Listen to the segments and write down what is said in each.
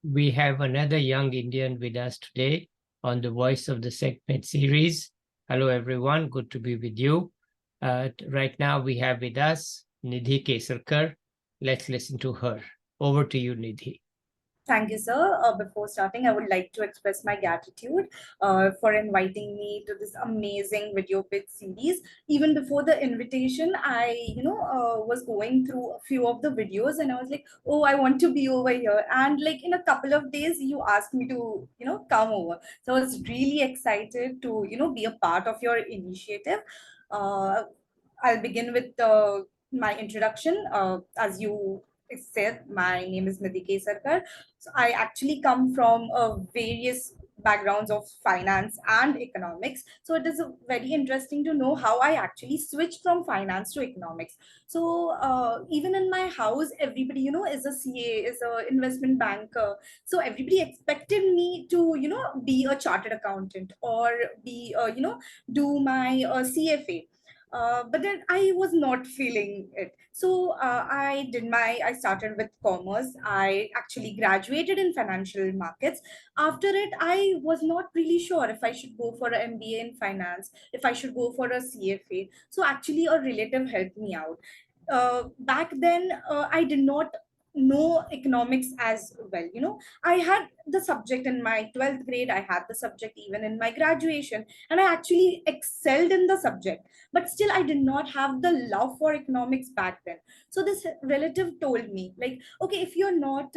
We have another young Indian with us today on the Voice of the Segment series. Hello, everyone. Good to be with you. Right now, we have with us Nidhi Kesarkar. Let's listen to her. Over to you, Nidhi. Thank you, sir. Before starting, I would like to express my gratitude for inviting me to this amazing Vidped series. Even before the invitation, I was going through a few of the videos and I was like, oh, I want to be over here. And like in a couple of days, you asked me to, come over. So I was really excited to, be a part of your initiative. Uh, I'll begin with my introduction. As you said, my name is Nidhi Kesarkar. So I actually come from various backgrounds of finance and economics. So it is very interesting to know how I actually switched from finance to economics. So even in my house, everybody, is a CA, is a investment banker. So everybody expected me to, be a chartered accountant or be, do my CFA. But then I was not feeling it. So I started with commerce. I actually graduated in financial markets. After it, I was not really sure if I should go for an MBA in finance, if I should go for a CFA. So actually, a relative helped me out. Back then, I did not know economics as well. I had the subject in my 12th grade, I had the subject even in my graduation, and I actually excelled in the subject, but still I did not have the love for economics back then. So this relative told me like, okay, if you're not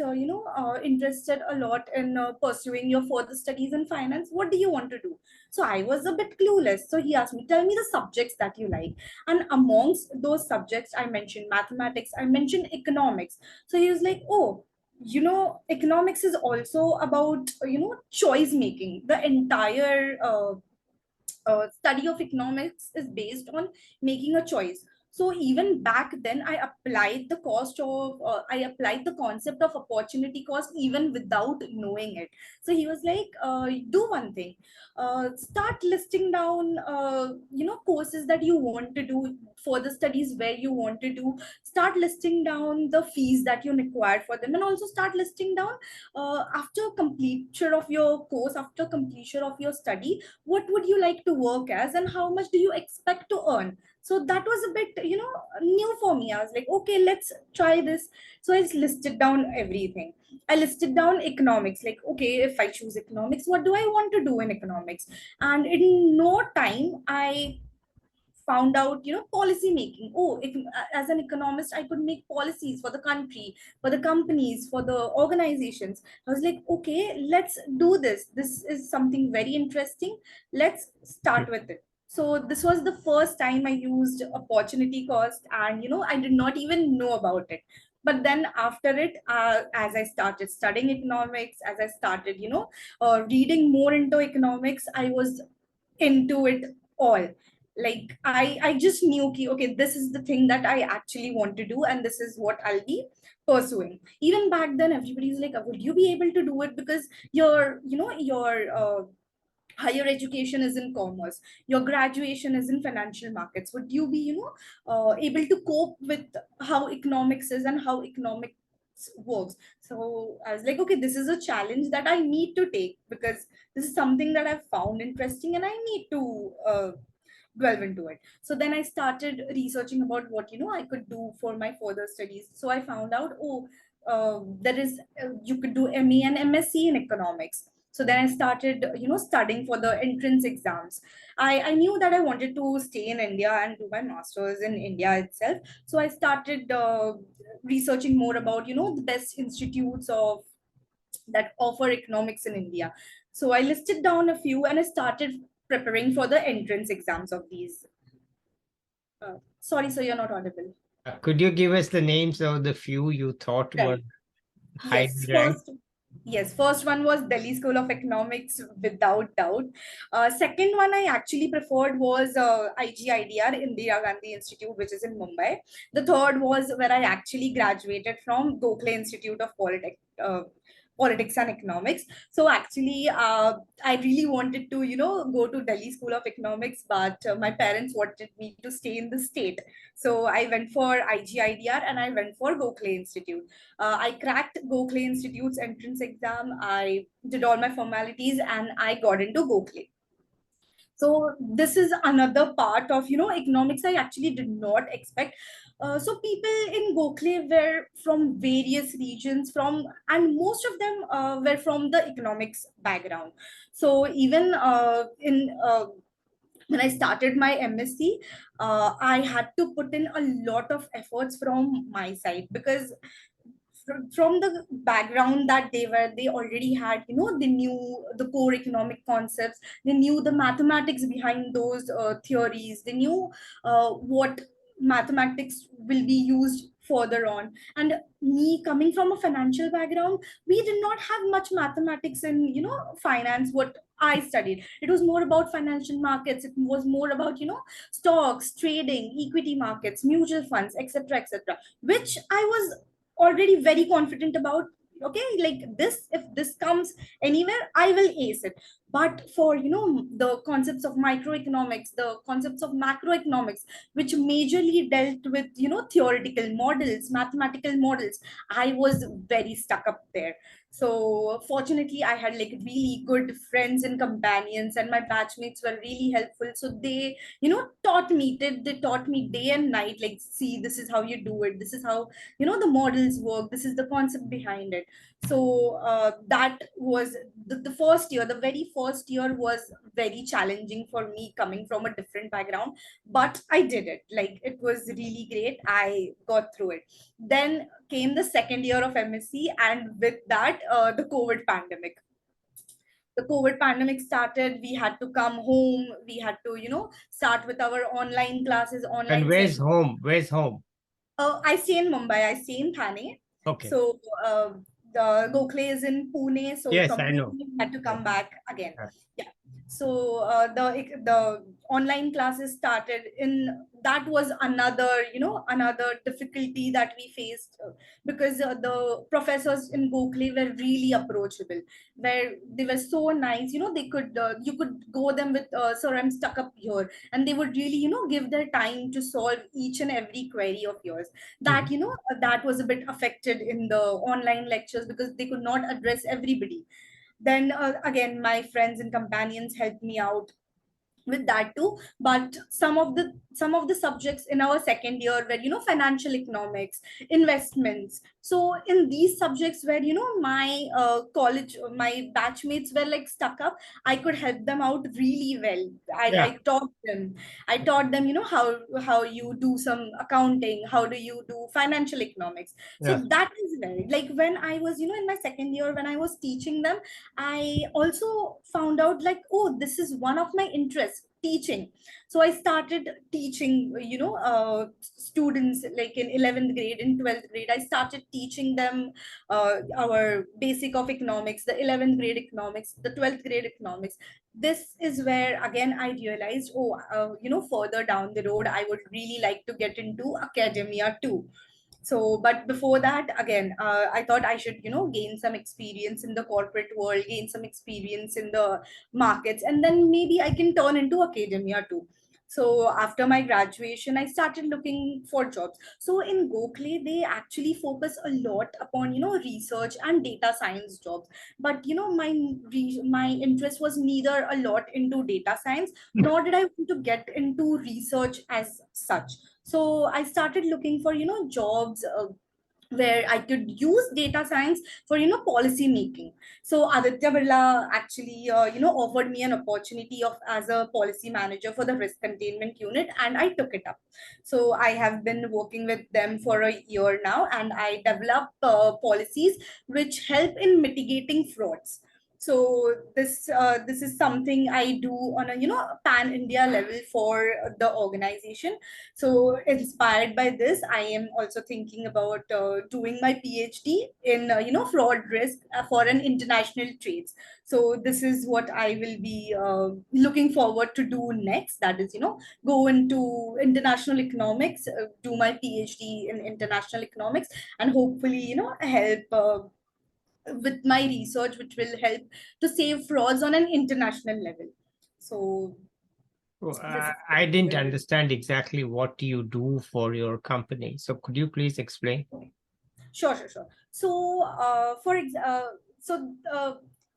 interested a lot in pursuing your further studies in finance, what do you want to do? So I was a bit clueless, so he asked me, tell me the subjects that you like. And amongst those subjects, I mentioned mathematics, I mentioned economics. So he was like, oh, economics is also about choice making. The entire study of economics is based on making a choice. So even back then, I applied the concept of opportunity cost even without knowing it. So he was like, do one thing, start listing down, courses that you want to do, for the studies where you want to do. Start listing down the fees that you require for them, and also start listing down, after completion of your course, after completion of your study, what would you like to work as and how much do you expect to earn. So that was a bit new for me. I was like, okay, let's try this. So I listed down everything. I listed down economics, like, okay, if I choose economics, what do I want to do in economics? And in no time, I found out, policy making. Oh, as an economist, I could make policies for the country, for the companies, for the organizations. I was like, okay, let's do this. This is something very interesting. Let's start with it. So this was the first time I used opportunity cost, and I did not even know about it. But then after it, as I started studying economics, as I started reading more into economics, I was into it all. Like I just knew ki, okay, this is the thing that I actually want to do, and this is what I'll be pursuing. Even back then, everybody's like, would you be able to do it? Because your higher education is in commerce, your graduation is in financial markets, would you be able to cope with how economics is and how economics works? So I was like, okay, this is a challenge that I need to take, because this is something that I've found interesting and I need to delve into it. So then I started researching about what I could do for my further studies. So I found out, oh, there is you could do ME and MSc in economics. So then I started studying for the entrance exams. I knew that I wanted to stay in India and do my masters in India itself. So I started researching more about the best institutes of that offer economics in India. So I listed down a few and I started preparing for the entrance exams of these. Sorry, so you're not audible. Could you give us the names of the few you thought were Right. highly Yes. ranked? First one was Delhi School of Economics, without doubt. Second one I actually preferred was IGIDR, Indira Gandhi Institute, which is in Mumbai. The third was where I actually graduated from, Gokhale Institute of Politics. politics and economics. So actually, I really wanted to, go to Delhi School of Economics, but my parents wanted me to stay in the state. So I went for IGIDR and I went for Gokhale Institute. I cracked Gokhale Institute's entrance exam. I did all my formalities and I got into Gokhale. So this is another part of economics I actually did not expect. So people in Gokhale were from various regions, and most of them were from the economics background. So even in when I started my MSc, I had to put in a lot of efforts from my side, because from the background that they already had, they knew the core economic concepts, they knew the mathematics behind those theories, they knew what mathematics will be used further on. And me coming from a financial background, we did not have much mathematics in finance. What I studied, it was more about financial markets, it was more about stocks, trading, equity markets, mutual funds, etc., etc., which I was already very confident about. Okay, like this, if this comes anywhere, I will ace it. But for the concepts of microeconomics, the concepts of macroeconomics, which majorly dealt with theoretical models, mathematical models, I was very stuck up there. So fortunately, I had like really good friends and companions, and my batchmates were really helpful. So they they taught me day and night, like, see, this is how you do it, this is how the models work, this is the concept behind it. So that was the first year. The very first year was very challenging for me, coming from a different background, but I did it. Like, it was really great, I got through it. Then came the second year of MSc, and with that, the COVID pandemic started. We had to come home, we had to start with our online classes, And online where's sessions. home? Where's home? I stay in Mumbai. I stay in Thane. Okay. So the Gokhale is in Pune. So Yes, from I Pune, know. we had to Yeah. come back again. Yeah. Yeah. So the online classes started. In that was another another difficulty that we faced, because the professors in Gokhale were really approachable, where they were so nice. They could you could go them with, sir, I'm stuck up here, and they would really give their time to solve each and every query of yours. That Mhm. that was a bit affected in the online lectures, because they could not address everybody. Then again, my friends and companions helped me out with that too. But some of the subjects in our second year were financial economics, investments. So in these subjects where my college, my batchmates were like stuck up, I could help them out really well. Yeah. I taught them how you do some accounting, how do you do financial economics. Yeah. So that is very, like, when I was in my second year, when I was teaching them, I also found out, like, oh, this is one of my interests, teaching. So I started teaching, students, like in 11th grade, in 12th grade. I started teaching them our basic of economics, the 11th grade economics, the 12th grade economics. This is where again I realized, oh, further down the road, I would really like to get into academia too. So, but before that, again, I thought I should gain some experience in the corporate world, gain some experience in the markets, and then maybe I can turn into academia too. So after my graduation, I started looking for jobs. So in Gokhale, they actually focus a lot upon research and data science jobs. But my interest was neither a lot into data science, nor did I want to get into research as such. So I started looking for jobs where I could use data science for policy making. So Aditya Birla actually offered me an opportunity of as a policy manager for the Risk Containment Unit, and I took it up. So I have been working with them for a year now, and I develop policies which help in mitigating frauds. So this is something I do on a pan India level for the organization. So inspired by this, I am also thinking about doing my PhD in fraud risk for an international trades. So this is what I will be looking forward to do next. That is go into international economics, do my PhD in international economics, and hopefully help. with my research, which will help to save frauds on an international level. So Well, this is I didn't very understand exactly what you do for your company. So could you please explain? sure. So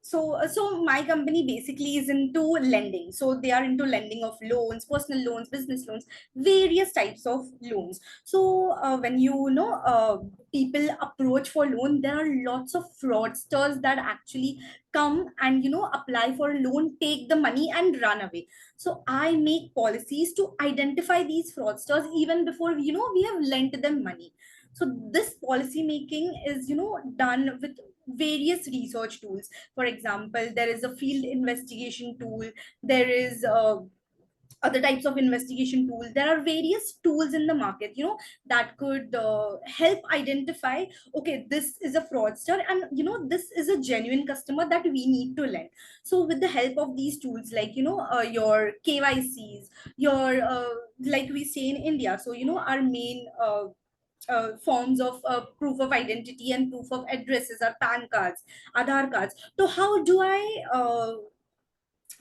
so so my company basically is into lending. So they are into lending of loans, personal loans, business loans, various types of loans. So when people approach for loan, there are lots of fraudsters that actually come and apply for a loan, take the money and run away. So I make policies to identify these fraudsters even before we have lent them money. So this policy making is done with various research tools. For example, there is a field investigation tool, there is other types of investigation tools. There are various tools in the market that could help identify, okay, this is a fraudster and this is a genuine customer that we need to lend. So with the help of these tools, like your KYCs, your like we say in India, so our main forms of proof of identity and proof of addresses are PAN cards, Aadhaar cards. So how do I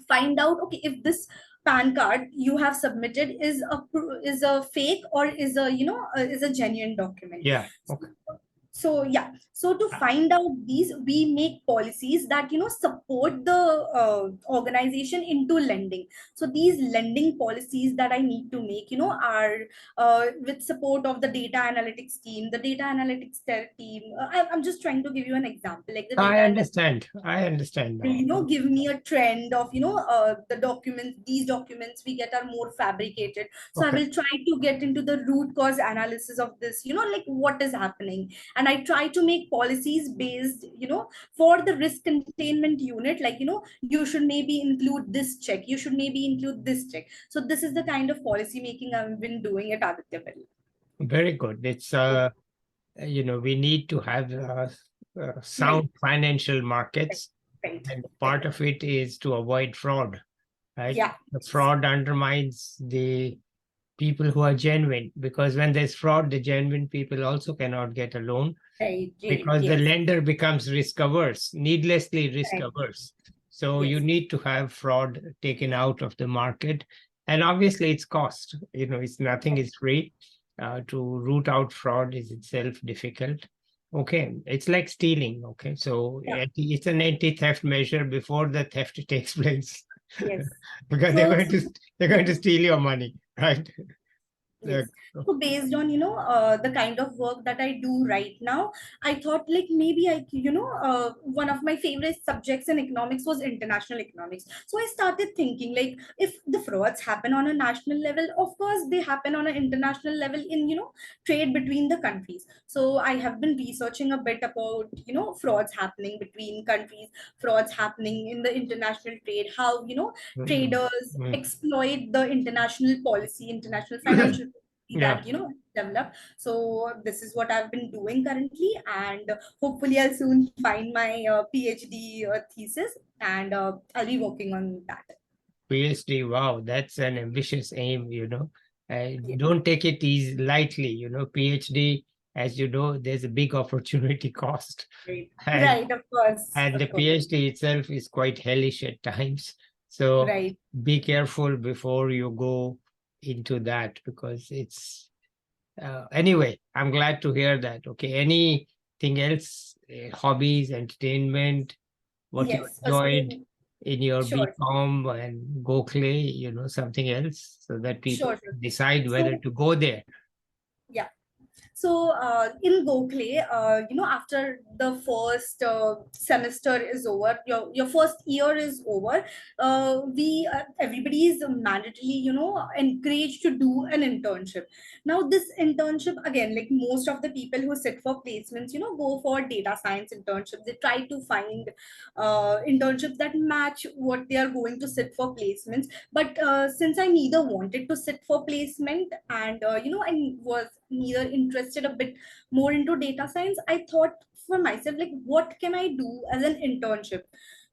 find out, okay, if this PAN card you have submitted is a fake or is a is a genuine document? Yeah. Okay. So yeah, so to find out these, we make policies that support the organization into lending. So these lending policies that I need to make are with support of the data analytics team. The data analytics team, I'm just trying to give you an example, like the I data analytics, understand. I understand now. give me a trend of the documents, these documents we get are more fabricated. So I Okay. will try to get into the root cause analysis of this, like what is happening. And I try to make policies based for the risk containment unit, like you should maybe include this check, you should maybe include this check. So this is the kind of policy making I've been doing at Aditya Birla. Very good. It's we need to have Right, sound financial markets, right, and right. part of it is to avoid fraud, right? Yeah, The fraud undermines the people who are genuine, because when there's fraud, the genuine people also cannot get a loan right, right, because the yes, lender becomes risk averse, needlessly risk right, averse. So you yes, need to have fraud taken out of the market. And obviously it's cost, it's nothing right. is free. To root out fraud is itself difficult. Okay, it's like stealing. Okay, so Yeah, it's an anti-theft measure before the theft takes place. yes. Because they're So, going to they're going to steal your money, right? Uh, yes. So based on the kind of work that I do right now, I thought like maybe one of my favorite subjects in economics was international economics. So I started thinking, like, if the frauds happen on a national level, of course they happen on an international level in trade between the countries. So I have been researching a bit about frauds happening between countries, frauds happening in the international trade, how mm, traders mm. exploit the international policy, international financial policy Yeah. that develop. So this is what I've been doing currently, and hopefully I'll soon find my PhD thesis, and I'll be working on that. PhD, wow, that's an ambitious aim. Yeah, Don't take it easy lightly. PhD, as you know, there's a big opportunity cost. right, And right, of course, and the of course, PhD itself is quite hellish at times. So right. be careful before you go into that, because it's anyway, I'm glad to hear that. Okay, anything else? Hobbies, entertainment, what you Yes, enjoyed in your sure, BCom and Go Clay, something else, so that people sure. decide whether So to go there. yeah. So in Gokle, after the first semester is over, your first year is over, we everybody is mandatorily, encouraged to do an internship. Now this internship, again, like most of the people who sit for placements, go for data science internships. They try to find internships that match what they are going to sit for placements. But since I neither wanted to sit for placement and I was neither interested a bit more into data science, I thought for myself, like, what can I do as an internship?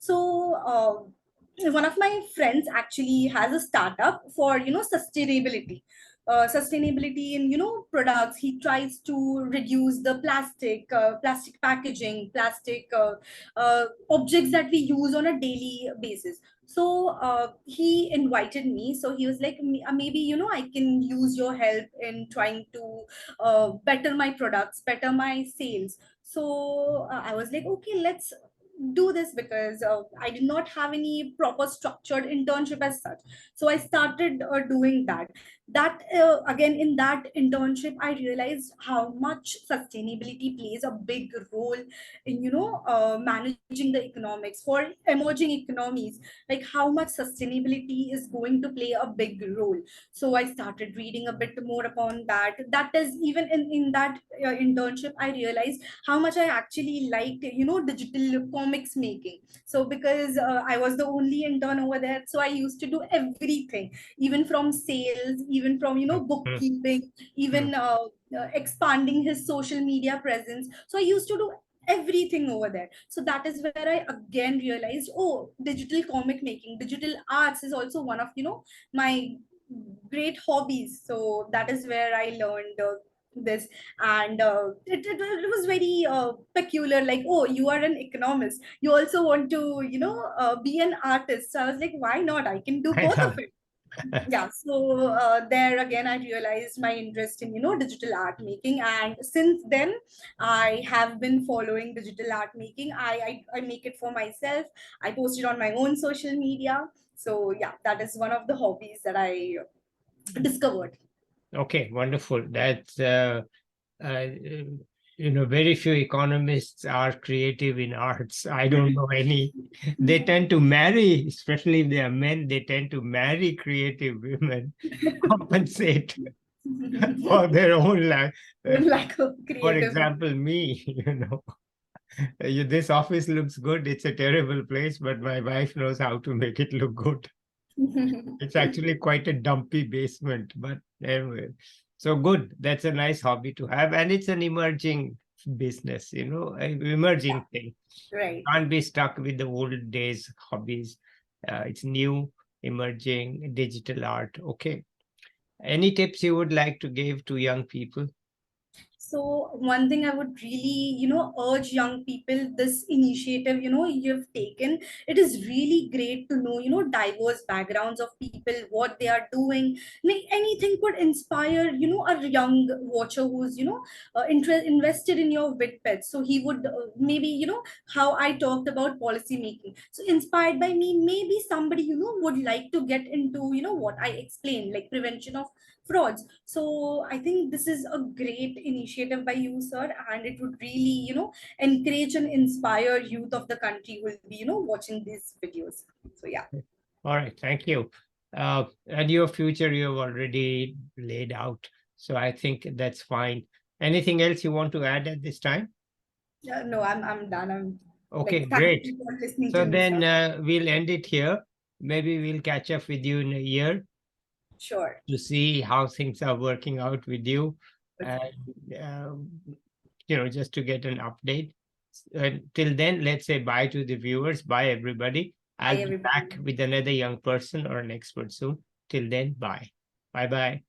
So one of my friends actually has a startup for sustainability. sustainability in products. He tries to reduce the plastic packaging, plastic objects that we use on a daily basis. So he invited me. So he was like, maybe I can use your help in trying to better my products, better my sales. So I was like, okay, let's do this, because I did not have any proper structured internship as such. So I started doing that again. In that internship, I realized how much sustainability plays a big role in managing the economics for emerging economies, like how much sustainability is going to play a big role. So I started reading a bit more upon that. That is, even in that internship, I realized how much I actually liked digital comics making. So because I was the only intern over there, so I used to do everything, even from sales, even from Mhm. bookkeeping, even expanding his social media presence. So I used to do everything over there. So that is where I again realized, oh, digital comic making, digital arts is also one of my great hobbies. So that is where I learned this. And it was very peculiar, like, oh, you are an economist, you also want to be an artist. So I was like, why not, I can do I both of know. it. Yeah. So there again I realized my interest in digital art making, and since then I have been following digital art making. I make it for myself. I post it on my own social media. So yeah, that is one of the hobbies that I discovered. Okay, wonderful. That's uh, very few economists are creative in arts. I don't know any. They tend to marry, especially if they are men, they tend to marry creative women to compensate for their own life. Lack of For creative. example, me, this office looks good. It's a terrible place, but my wife knows how to make it look good. It's actually quite a dumpy basement, but anyway. So good. That's a nice hobby to have. And it's an emerging business, an emerging thing. Right. Can't be stuck with the old days hobbies. It's new, emerging, digital art. Okay. Any tips you would like to give to young people? So one thing I would really, urge young people, this initiative, you've taken, it is really great to know, diverse backgrounds of people, what they are doing. Like anything could inspire, a young watcher who's, invested in your Vidped. So he would maybe, how I talked about policy making. So inspired by me, maybe somebody, would like to get into, what I explained, like prevention of frauds. So I think this is a great initiative by you, sir, and it would really, encourage and inspire youth of the country who will be, watching these videos. So yeah. All right. Thank you. And your future you have already laid out. So I think that's fine. Anything else you want to add at this time? No, I'm done. I'm Okay, like, thank great. you for listening to So me, then sir. we'll end it here. Maybe we'll catch up with you in a year Sure. to see how things are working out with you, Okay. and just to get an update. Till then, let's say bye to the viewers, bye everybody. I'll Bye, be everybody. back with another young person or an expert soon. Till then, bye. Bye bye.